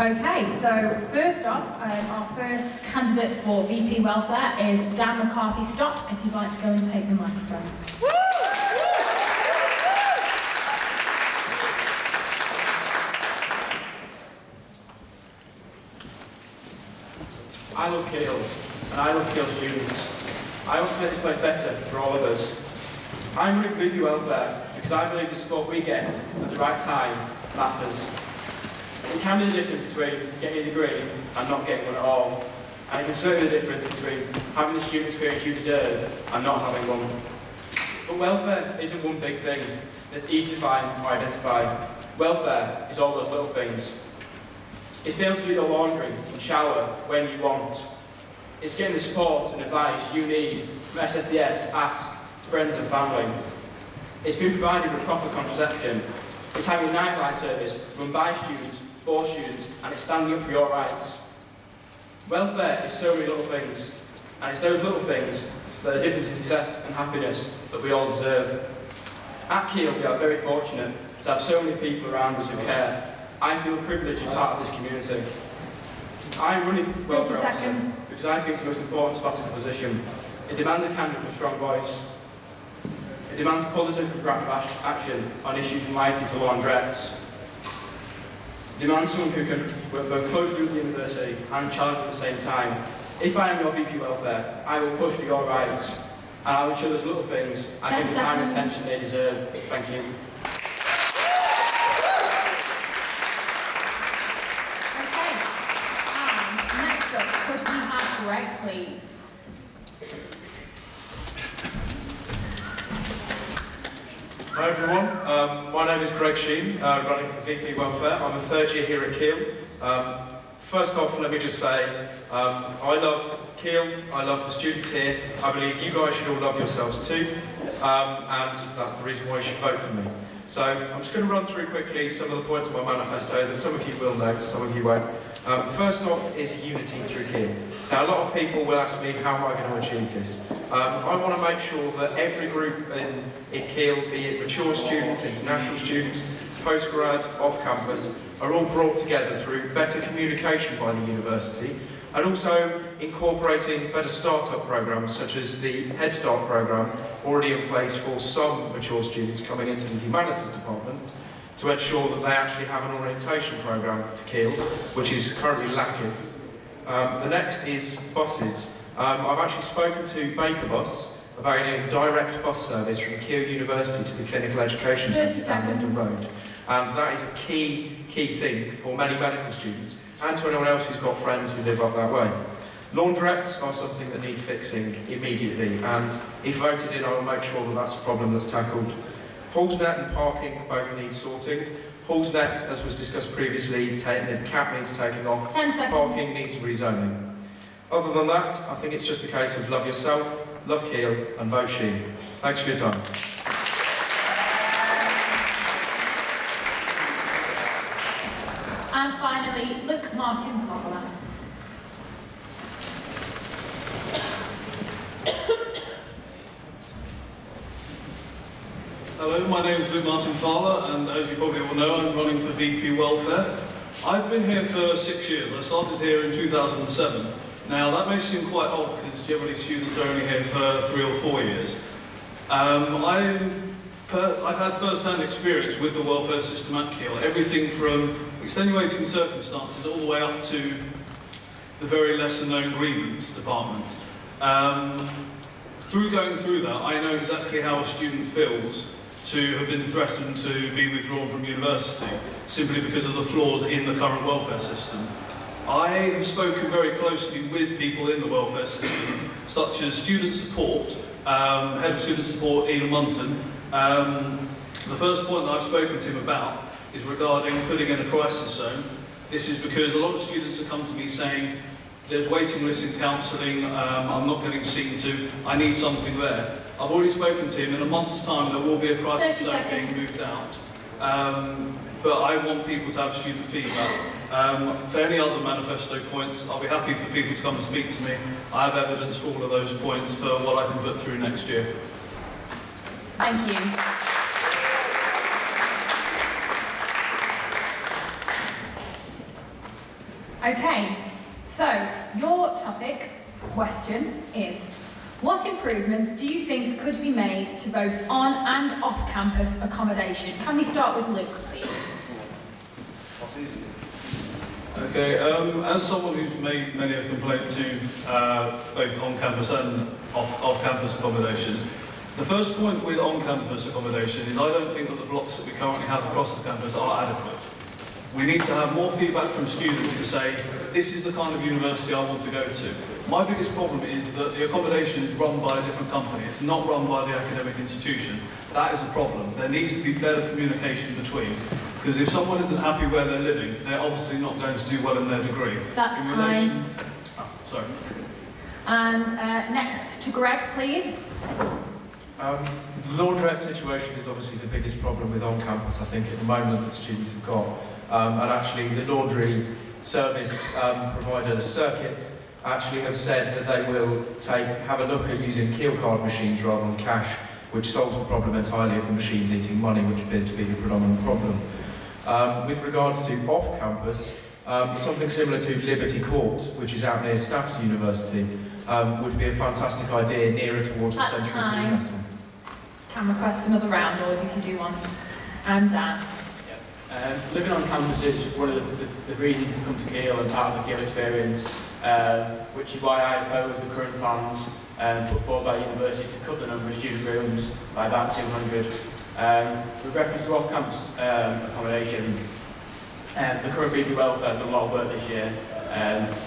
Okay, so first off, our first candidate for VP Welfare is Dan McCarthy-Stott, if you'd like to go and take the microphone. I love Keele, and I love Keele students. I want to make this place better for all of us. I'm running for VP Welfare because I believe the support we get at the right time matters. It can be the difference between getting a degree and not getting one at all. And it can certainly be the difference between having the student experience you deserve and not having one. But welfare isn't one big thing that's easy to find or identify. Welfare is all those little things. It's being able to do your laundry and shower when you want. It's getting the support and advice you need from SSDS, ASK, friends and family. It's being provided with proper contraception. It's having a nightline service run by students, for students, and it's standing up for your rights. Welfare is so many little things, and it's those little things that are the difference in success and happiness that we all deserve. At Keele, we are very fortunate to have so many people around us who care. I feel privileged to be part of this community. I'm running for welfare officer because I think it's the most important spot in the position. It demands a candidate with a strong voice. It demands positive and proactive action on issues relating to laundrettes. It demands someone who can work both closely with the university and challenge at the same time. If I am your VP Welfare, I will push for your rights, and I will ensure those little things I give the time and attention they deserve. Thank you. Greg, please. Hi everyone, my name is Greg Sheen, running for VP Welfare. I'm a third year here at Keele. First off, let me just say, I love Keele, I love the students here. I believe you guys should all love yourselves too, and that's the reason why you should vote for me. So I'm just going to run through quickly some of the points of my manifesto that some of you will know, some of you won't. First off is unity through Keele. Now a lot of people will ask me, how am I going to achieve this? I want to make sure that every group in Keele, be it mature students, international students, postgrad, off-campus, are all brought together through better communication by the university, and also incorporating better start-up programs such as the Head Start programme, already in place for some mature students coming into the humanities department, to ensure that they actually have an orientation programme to Keele, which is currently lacking. The next is buses. I've actually spoken to Baker Bus about getting a direct bus service from Keele University to the Clinical Education Centre down London Road. And that is a key thing for many medical students and to anyone else who's got friends who live up that way. Laundrettes are something that need fixing immediately, and if voted in, I will make sure that that's a problem that's tackled. Hallsnet and parking both need sorting. Hallsnet, as was discussed previously, the cap needs taking off. 10 seconds. Parking needs rezoning. Other than that, I think it's just a case of love yourself, love Keele, and vote Sheen. Thanks for your time. And finally, Luke Martin Fowler. Hello, my name is Luke Martin Fowler, and as you probably all know, I'm running for VP Welfare. I've been here for 6 years. I started here in 2007. Now, that may seem quite odd because generally students are only here for 3 or 4 years. I've had first-hand experience with the welfare system at Keele, everything from extenuating circumstances all the way up to the very lesser-known grievance department. Through going through that, I know exactly how a student feels to have been threatened to be withdrawn from university simply because of the flaws in the current welfare system. I have spoken very closely with people in the welfare system, such as student support, head of student support Ian Munton. The first point that I've spoken to him about is regarding putting in a crisis zone. This is because a lot of students have come to me saying, there's waiting lists in counselling, I'm not getting seen to, I need something there. I've already spoken to him, in a month's time there will be a crisis zone being moved out. But I want people to have student feedback. For any other manifesto points, I'll be happy for people to come and speak to me. I have evidence for all of those points for what I can put through next year. Thank you. Okay, so your topic question is, what improvements do you think could be made to both on and off-campus accommodation? Can we start with Luke, please? Okay, as someone who's made many a complaint to both on-campus and off-campus accommodation, the first point with on-campus accommodation is I don't think that the blocks that we currently have across the campus are adequate. We need to have more feedback from students to say, this is the kind of university I want to go to. My biggest problem is that the accommodation is run by a different company. It's not run by the academic institution. That is a problem. There needs to be better communication between. Because if someone isn't happy where they're living, they're obviously not going to do well in their degree. That's time. Sorry. And next to Greg, please. The laundrette situation is obviously the biggest problem with on-campus, I think, at the moment that students have got. And actually, the laundry service provider, Circuit, actually have said that they will have a look at using Keel card machines rather than cash, which solves the problem entirely of the machines eating money, which appears to be the predominant problem. With regards to off-campus, something similar to Liberty Court, which is out near Staffs University, would be a fantastic idea nearer towards the centre of Newcastle. Can request another round, or if you do want. And Dan. Living on campus is one of the reasons to come to Keel and part of the Keel experience, which is why I oppose the current plans put forward by the university to cut the number of student rooms by about 200. With reference to off-campus accommodation, the current VP Welfare have done a lot of work this year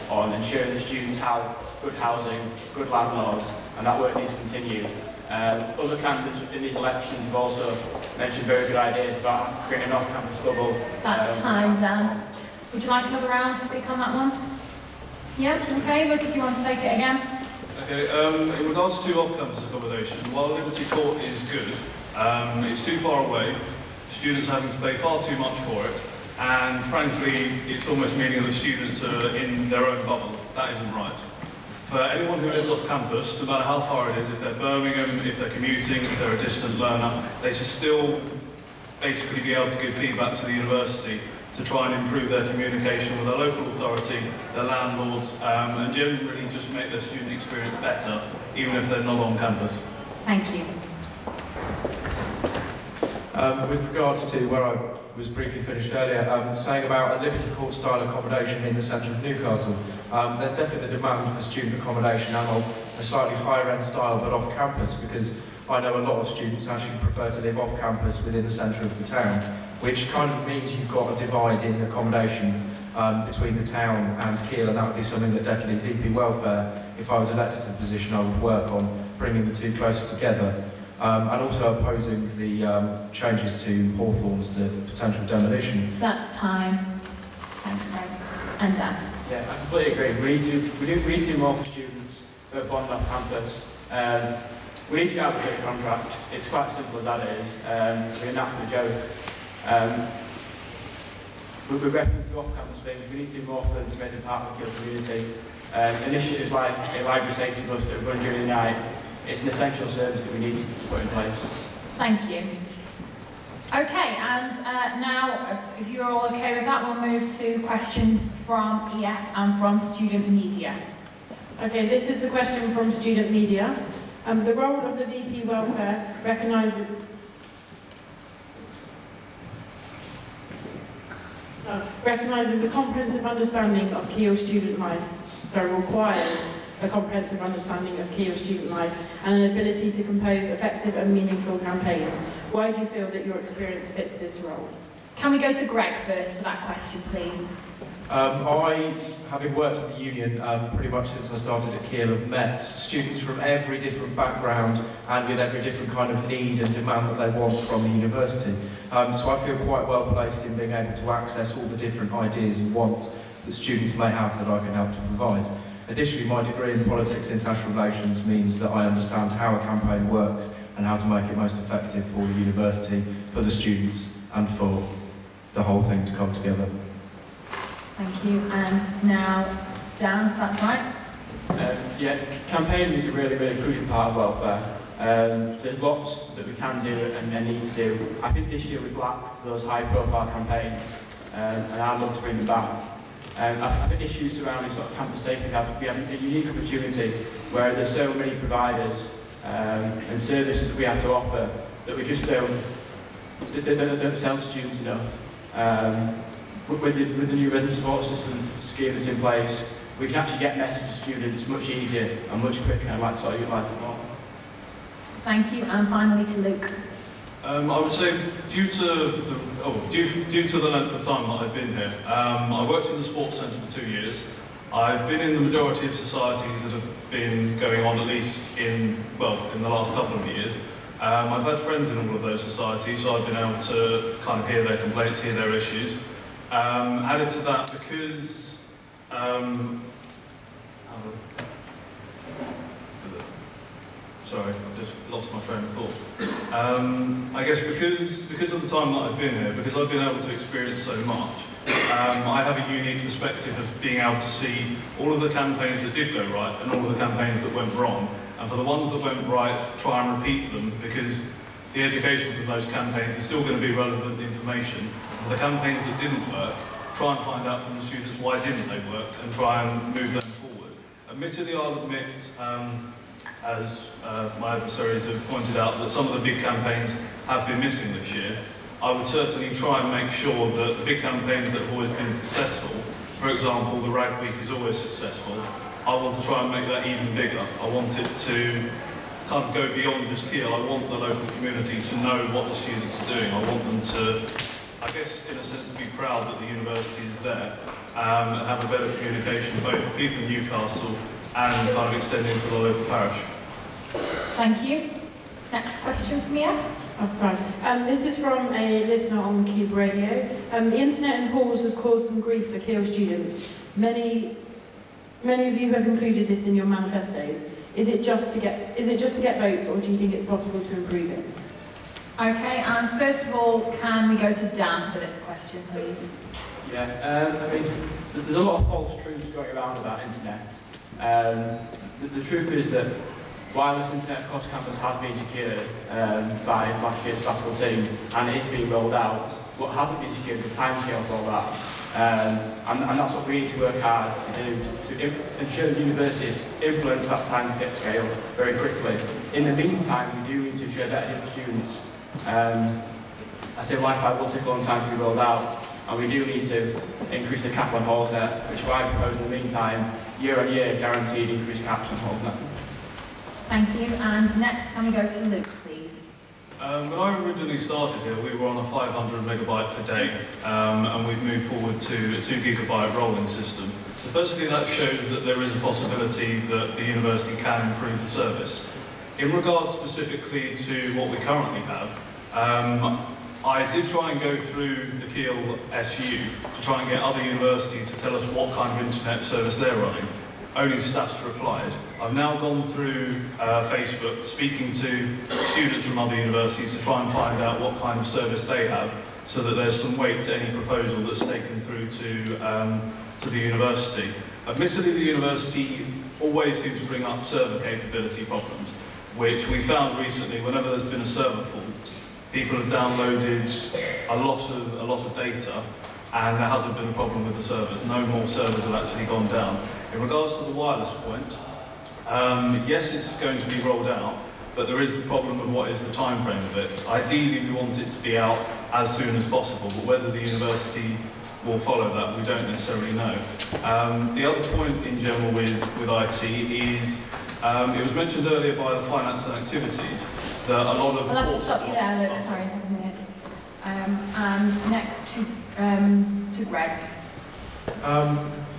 on ensuring that students have good housing, good landlords, and that work needs to continue. Other candidates in these elections have also mentioned very good ideas about creating an off-campus bubble. That's time, Dan. Would you like another round to speak on that one? Yeah, okay, look if you want to take it again. Okay, in regards to off-campus accommodation, while Liberty Court is good, it's too far away, students having to pay far too much for it, and frankly, it's almost meaning that students are in their own bubble. That isn't right. For anyone who lives off campus, no matter how far it is, if they're Birmingham, if they're commuting, if they're a distant learner, they should still basically be able to give feedback to the university to try and improve their communication with their local authority, their landlords, and generally just make their student experience better, even if they're not on campus. Thank you. With regards to where I was briefly finished earlier, saying about a Liberty Court style accommodation in the centre of Newcastle, there's definitely the demand for student accommodation and a slightly higher end style but off campus, because I know a lot of students actually prefer to live off campus within the centre of the town, which kind of means you've got a divide in accommodation between the town and Keel, and that would be something that definitely VP Welfare, if I was elected to the position, I would work on bringing the two closer together. And also opposing the changes to Hawthorns, the potential demolition. That's time. Thanks, Greg. And Dan. Yeah, I completely agree. We need to do more for students, both on and off campus. We need to get out the city contract. It's quite as simple as that is. We're not for the joke. With reference to off-campus things, we need to do more for them to make them part of the Keel community. Initiatives like a library safety bus that run during the night, it's an essential service that we need to put in place. Thank you. Okay, and now, if you're all okay with that, we'll move to questions from EF and from student media. Okay, this is a question from student media. The role of the VP Welfare recognises a comprehensive understanding of Keel student life, requires a comprehensive understanding of Keel student life and an ability to compose effective and meaningful campaigns. Why do you feel that your experience fits this role? Can we go to Greg first for that question, please? I, having worked at the union pretty much since I started at Keel, have met students from every different background and with every different kind of need and demand that they want from the university. So I feel quite well placed in being able to access all the different ideas and wants that students may have that I can help to provide. Additionally, my degree in politics and international relations means that I understand how a campaign works and how to make it most effective for the university, for the students and for the whole thing to come together. Thank you. And now, Dan, if that's right. Yeah, campaigning is a really, really crucial part of welfare. There's lots that we can do and need to do. I think this year we've lacked those high-profile campaigns, and I'd love to bring them back. I think issues surrounding sort of campus safety, we have a unique opportunity where there's so many providers and services that we have to offer that we just don't sell to students enough. With the new written support system scheme that's in place, we can actually get messages to students much easier and much quicker, and I'd like to sort of utilise that more. Thank you, and finally to Luke. I would say due to the length of time that I've been here, I worked in the sports centre for 2 years. I've been in the majority of societies that have been going on at least in the last couple of years. I've had friends in all of those societies, so I've been able to kind of hear their complaints, hear their issues. Added to that, because sorry, I just lost my train of thought. I guess because of the time that I've been here, because I've been able to experience so much, I have a unique perspective of being able to see all of the campaigns that did go right and all of the campaigns that went wrong. And for the ones that went right, try and repeat them, because the education from those campaigns is still going to be relevant information. For the campaigns that didn't work, try and find out from the students why didn't they work and try and move them forward. Admittedly, I'll admit, as my adversaries have pointed out, that some of the big campaigns have been missing this year. I would certainly try and make sure that the big campaigns that have always been successful, for example, the Rag Week is always successful, I want to try and make that even bigger. I want it to kind of go beyond just Keele. I want the local community to know what the students are doing. I want them to, I guess, in a sense, be proud that the university is there and have a better communication, both for people in Newcastle and kind of extending to the local parish. Thank you. Next question from you. Oh, sorry. This is from a listener on Cube Radio. The internet in halls has caused some grief for Keele students. Many of you have included this in your manifestos. Is it just to get votes, or do you think it's possible to improve it? Okay, and first of all, can we go to Dan for this question, please? Yeah, I mean, there's a lot of false truths going around about internet. The truth is that wireless internet across campus has been secured by last year's Statistical team, and it is being rolled out. What hasn't been secured is the timescale for all that. And that's what we need to work hard to do, to ensure the university implements that timescale very quickly. In the meantime, we do need to ensure that for students. I say Wi-Fi will take a long time to be rolled out, and we do need to increase the cap on HawkNet, which I propose in the meantime, year on year, guaranteed increased caps on HawkNet. Thank you, and next can we go to Luke, please? When I originally started here, we were on a 500 megabyte per day, and we've moved forward to a 2 gigabyte rolling system. So firstly, that shows that there is a possibility that the university can improve the service. In regards specifically to what we currently have, I did try and go through the Keele SU to try and get other universities to tell us what kind of internet service they're running. Only staff's replied. I've now gone through Facebook, speaking to students from other universities to try and find out what kind of service they have, so that there's some weight to any proposal that's taken through to the university. Admittedly, the university always seems to bring up server capability problems, which we found recently. Whenever there's been a server fault, people have downloaded a lot of data, and there hasn't been a problem with the servers. No more servers have actually gone down. In regards to the wireless point, yes, it's going to be rolled out, but there is the problem of what is the time frame of it. Ideally, we want it to be out as soon as possible, but whether the university will follow that, we don't necessarily know. The other point in general with IT is, it was mentioned earlier by the finance and activities that a lot of... I'll have to stop you there, Luke, sorry, for a minute. And next to Greg.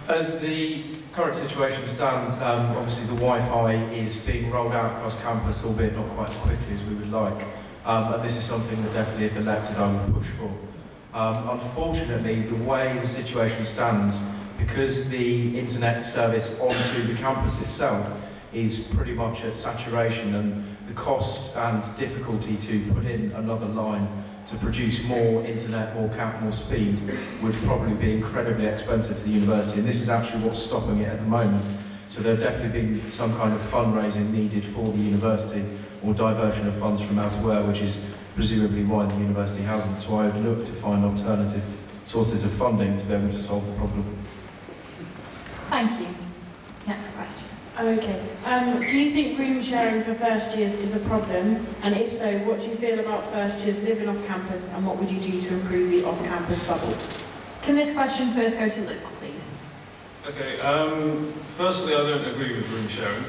As the current situation stands, obviously the Wi-Fi is being rolled out across campus, albeit not quite as quickly as we would like. And this is something that definitely, if elected, I would push for. Unfortunately, the way the situation stands, because the internet service onto the campus itself is pretty much at saturation, and the cost and difficulty to put in another line to produce more internet, more cap, more speed would probably be incredibly expensive for the university, and this is actually what's stopping it at the moment. So there'll definitely be some kind of fundraising needed for the university, or diversion of funds from elsewhere, which is presumably why the university hasn't. So I would look to find alternative sources of funding to be able to solve the problem. Okay. Do you think room sharing for first years is a problem? And if so, what do you feel about first years living off campus, and what would you do to improve the off-campus bubble? Can this question first go to Luke, please? Okay, firstly, I don't agree with room sharing.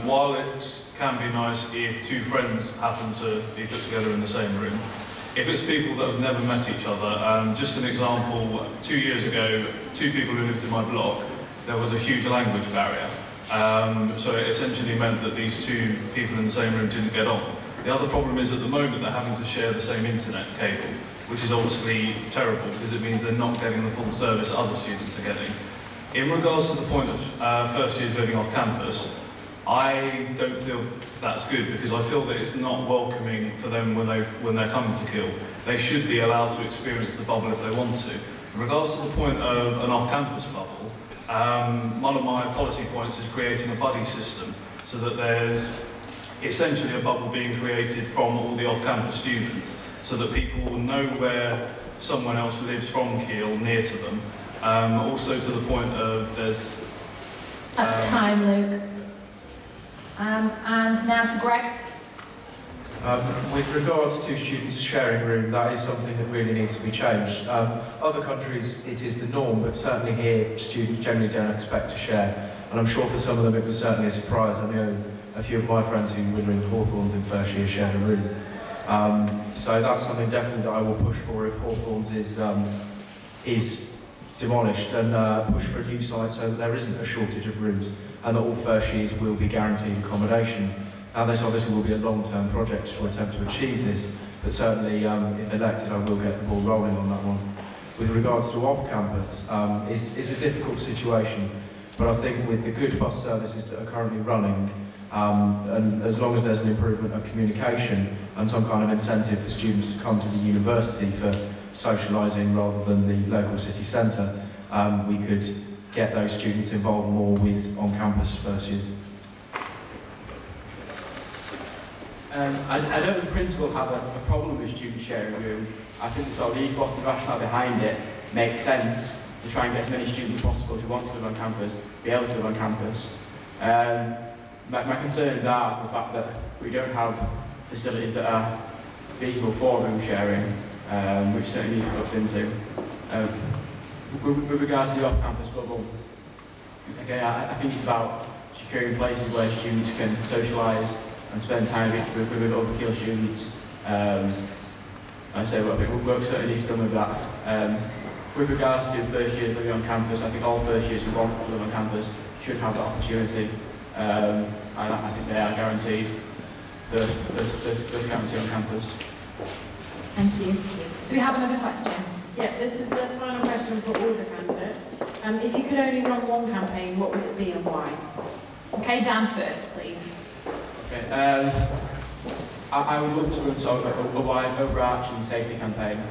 While it can be nice if two friends happen to be put together in the same room, if it's people that have never met each other, just an example, 2 years ago, two people who lived in my block, there was a huge language barrier. So it essentially meant that these two people in the same room didn't get on. The other problem is at the moment they're having to share the same internet cable, which is obviously terrible because it means they're not getting the full service other students are getting. In regards to the point of first years living off campus, I don't feel that's good because I feel that it's not welcoming for them when they're coming to Keele. They should be allowed to experience the bubble if they want to. In regards to the point of an off-campus bubble, one of my policy points is creating a buddy system so that there's essentially a bubble being created from all the off-campus students so that people will know where someone else lives from Keele near to them. Also to the point of there's... That's time, Luke. And now to Greg. With regards to students sharing room, that is something that really needs to be changed. Other countries, it is the norm, but certainly here, students generally don't expect to share. And I'm sure for some of them it was certainly a surprise. I know a few of my friends who were in Hawthorns in first year shared a room. So that's something definitely that I will push for if Hawthorns is demolished, and push for a new site so that there isn't a shortage of rooms and that all first years will be guaranteed accommodation. Now this obviously will be a long-term project to attempt to achieve this, but certainly if elected I will get the ball rolling on that one. With regards to off-campus, it's a difficult situation, but I think with the good bus services that are currently running, and as long as there's an improvement of communication and some kind of incentive for students to come to the university for socialising rather than the local city centre, we could get those students involved more with on-campus first years. I don't in principle have a problem with students sharing a room. I think the sort of ethos and rationale behind it makes sense to try and get as many students as possible who want to live on campus, be able to live on campus. My concerns are the fact that we don't have facilities that are feasible for room sharing, which certainly needs to be looked into. With regards to the off-campus bubble, again, I think it's about securing places where students can socialise and spend time with other Keele students. I say well, I think work certainly needs to be done with that. With regards to first years living on campus, I think all first years who want to live on campus should have that opportunity, and I think they are guaranteed the guarantee on campus. Thank you. Do we have another question? Yeah, this is the final question for all the candidates. If you could only run one campaign, what would it be and why? Okay, Dan first, please. Okay, I would love to run sort of a wide, overarching safety campaign.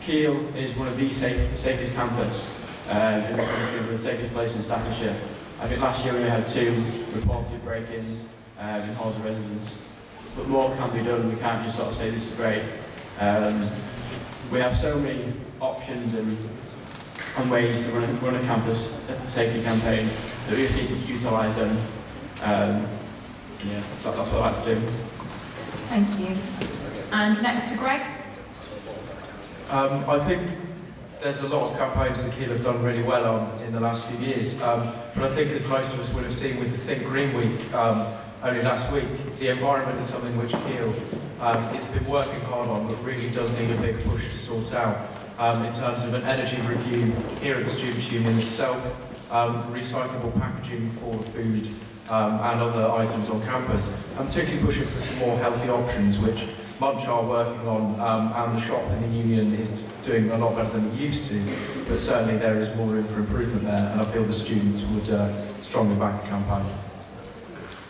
Keele is one of the safest campus in the country, the safest place in Staffordshire. I think last year we only had 2 reported break-ins in halls of residence. But more can be done. We can't just sort of say this is great. We have so many options and ways to run a campus safety campaign that we just need to utilise them. Yeah, that's what I'd like to do. Thank you. And next to Greg. I think there's a lot of campaigns that Keele have done really well on in the last few years, but I think as most of us would have seen with the Think Green Week only last week, the environment is something which Keele has been working hard on, but really does need a big push to sort out in terms of an energy review here at the Students' Union itself, recyclable packaging for food and other items on campus. I'm particularly pushing for some more healthy options, which Munch are working on, and the shop in the Union is doing a lot better than it used to, but certainly there is more room for improvement there, and I feel the students would strongly back the campaign.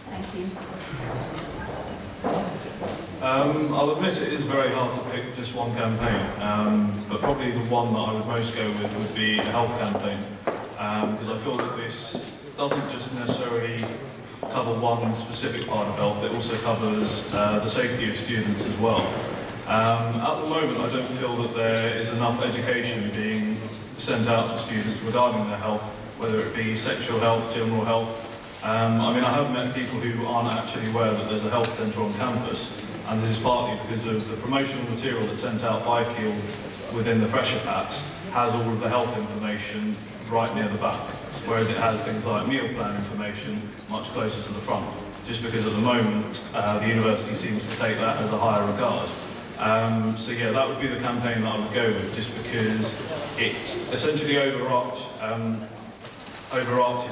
Thank you. I'll admit it is very hard to pick just one campaign, but probably the one that I would most go with would be a health campaign, because I feel that this doesn't just necessarily cover one specific part of health, it also covers the safety of students as well. At the moment I don't feel that there is enough education being sent out to students regarding their health, whether it be sexual health, general health, I mean, I have met people who aren't actually aware that there's a health centre on campus, and this is partly because of the promotional material that's sent out by Keele within the fresher packs has all of the health information right near the back, whereas it has things like meal plan information much closer to the front, just because at the moment the university seems to take that as a higher regard. So yeah, that would be the campaign that I would go with, just because it essentially overarches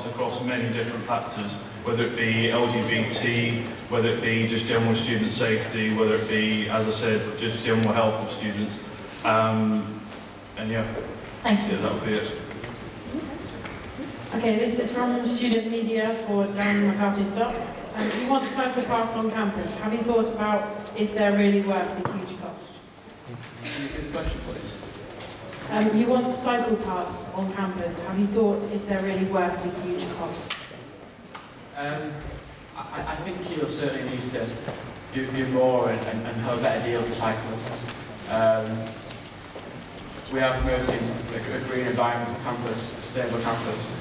across many different factors, whether it be LGBT, whether it be just general student safety, whether it be, as I said, just general health of students. And yeah, Thank you. Yeah, that would be it. Okay, this is from Student Media for Dan McCarthy-Stock. You want cycle paths on campus. Have you thought about if they're really worth the huge cost? Can you repeat the question, please? You want cycle paths on campus. Have you thought if they're really worth the huge cost? I think Keele certainly needs to do more and have a better deal for cyclists. We are promoting a green environmental campus, a sustainable campus,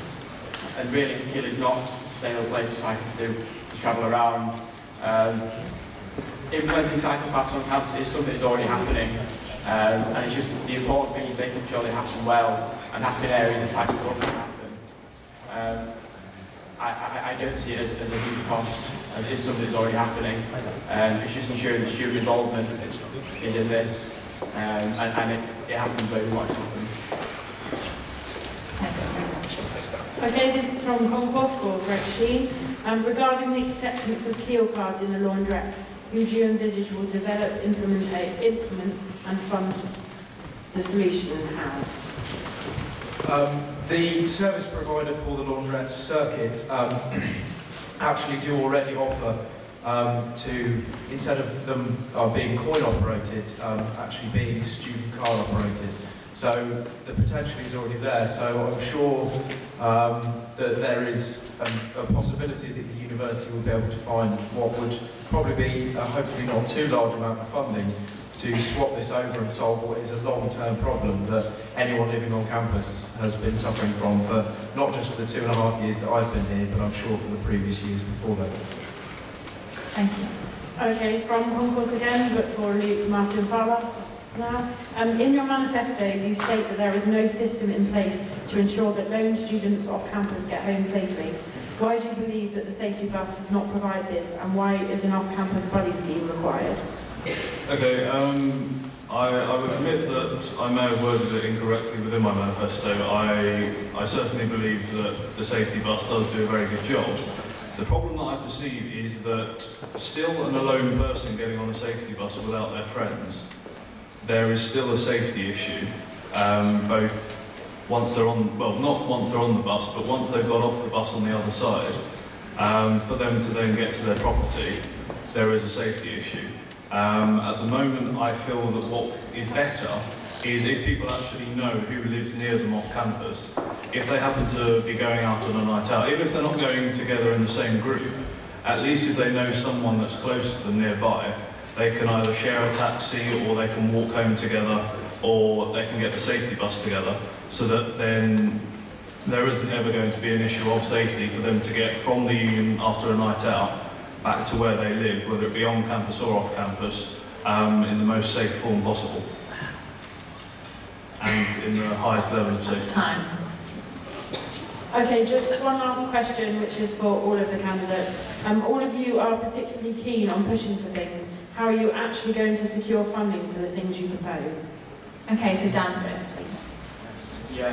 and really Keele is not a sustainable place for cyclists to travel around. Implementing cycle paths on campus is something that's already happening, and it's just the important thing is making sure they happen well and happen in areas that cycling can happen. I don't see it as a huge cost, as it is something that's already happening. It's just ensuring the student involvement is in this, and it happens where we want it to happen. Okay, this is from Concourse for Greg Sheen. Regarding the acceptance of Keele cards in the laundrettes, who do you envisage will develop, implement and fund the solution, and how? The service provider for the laundrette circuit actually do already offer to, instead of them being coin operated, actually being student card operated. So the potential is already there. So I'm sure that there is a possibility that the university will be able to find what would probably be hopefully not too large amount of funding to swap this over and solve what is a long-term problem that anyone living on campus has been suffering from for not just the 2.5 years that I've been here, but I'm sure for the previous years before that. Thank you. Okay, from Concourse again, but for Luke Martin Fowler now. In your manifesto, you state that there is no system in place to ensure that lone students off campus get home safely. Why do you believe that the safety bus does not provide this, and why is an off-campus buddy scheme required? Okay, I would admit that I may have worded it incorrectly within my manifesto. I certainly believe that the safety bus does do a very good job. The problem that I perceive is that still an alone person getting on a safety bus without their friends, there is still a safety issue, both once they're on, well, not once they're on the bus, but once they've got off the bus on the other side, for them to then get to their property, there is a safety issue. At the moment, I feel that what is better is if people actually know who lives near them off campus, if they happen to be going out on a night out, even if they're not going together in the same group, at least if they know someone that's close to them nearby, they can either share a taxi or they can walk home together or they can get the safety bus together, so that then there isn't ever going to be an issue of safety for them to get from the union after a night out back to where they live, whether it be on campus or off campus, in the most safe form possible. And in the highest level of safety. That's time. Okay, just one last question, which is for all of the candidates. All of you are particularly keen on pushing for things. How are you actually going to secure funding for the things you propose? Okay, so Dan first, please. Yeah,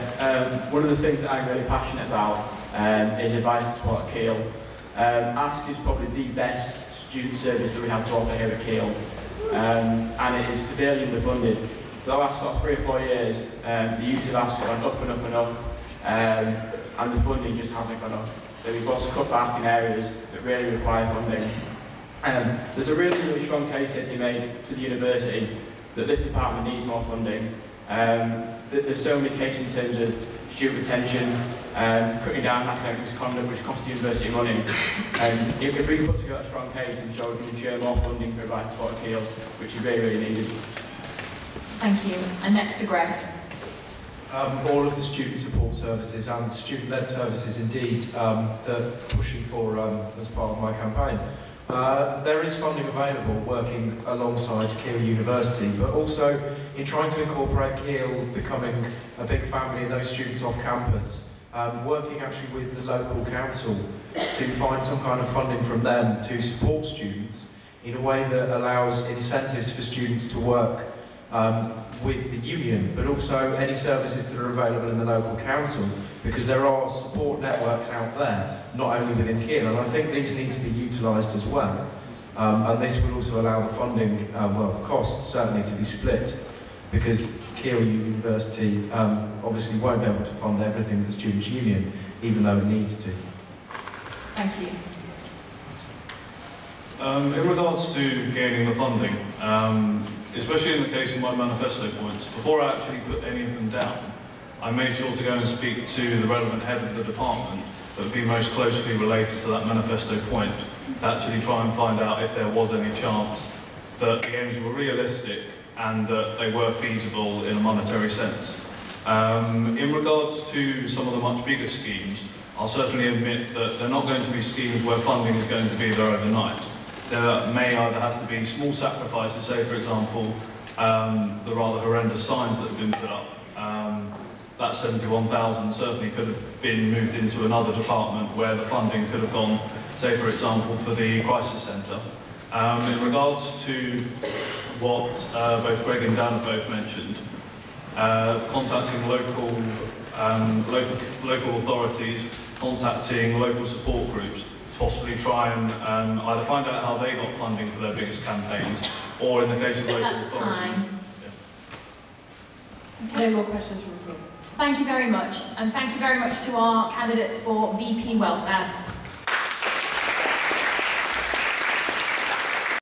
one of the things that I'm really passionate about is advice and support at Keele. ASK is probably the best student service that we have to offer here at Keele, and it is severely underfunded. For the last 3 or 4 years, the use of ASK has gone up and up and up, and the funding just hasn't gone up. So we've got to cut back in areas that really require funding. There's a really strong case here to be made to the university that this department needs more funding. There's so many cases in terms of student retention, cutting down academic misconduct, which costs the university money. And if we can put together a strong case and show we can ensure more funding for advice support at Keele, which is really, really needed. Thank you. And next to Greg. all of the student support services and student-led services indeed that are pushing for as part of my campaign. There is funding available working alongside Keele University, but also in trying to incorporate Keele becoming a big family and those students off campus, working actually with the local council to find some kind of funding from them to support students in a way that allows incentives for students to work with the union, but also any services that are available in the local council, because there are support networks out there, not only within Keele, and I think these need to be utilised as well. And this will also allow the funding, costs certainly to be split, because Keele University obviously won't be able to fund everything the Students' Union, even though it needs to. Thank you. In regards to gaining the funding, especially in the case of my manifesto points, before I actually put any of them down, I made sure to go and speak to the relevant head of the department that would be most closely related to that manifesto point, to actually try and find out if there was any chance that the aims were realistic and that they were feasible in a monetary sense. In regards to some of the much bigger schemes, I'll certainly admit that they're not going to be schemes where funding is going to be there overnight. There may either have to be small sacrifices, say for example, the rather horrendous signs that have been put up. That 71,000 certainly could have been moved into another department where the funding could have gone, say for example, for the crisis centre. In regards to what both Greg and Dan have both mentioned, contacting local authorities, contacting local support groups, possibly try and either find out how they got funding for their biggest campaigns, or in the case of local authorities. No more questions from the floor. Thank you very much, and thank you very much to our candidates for VP Welfare.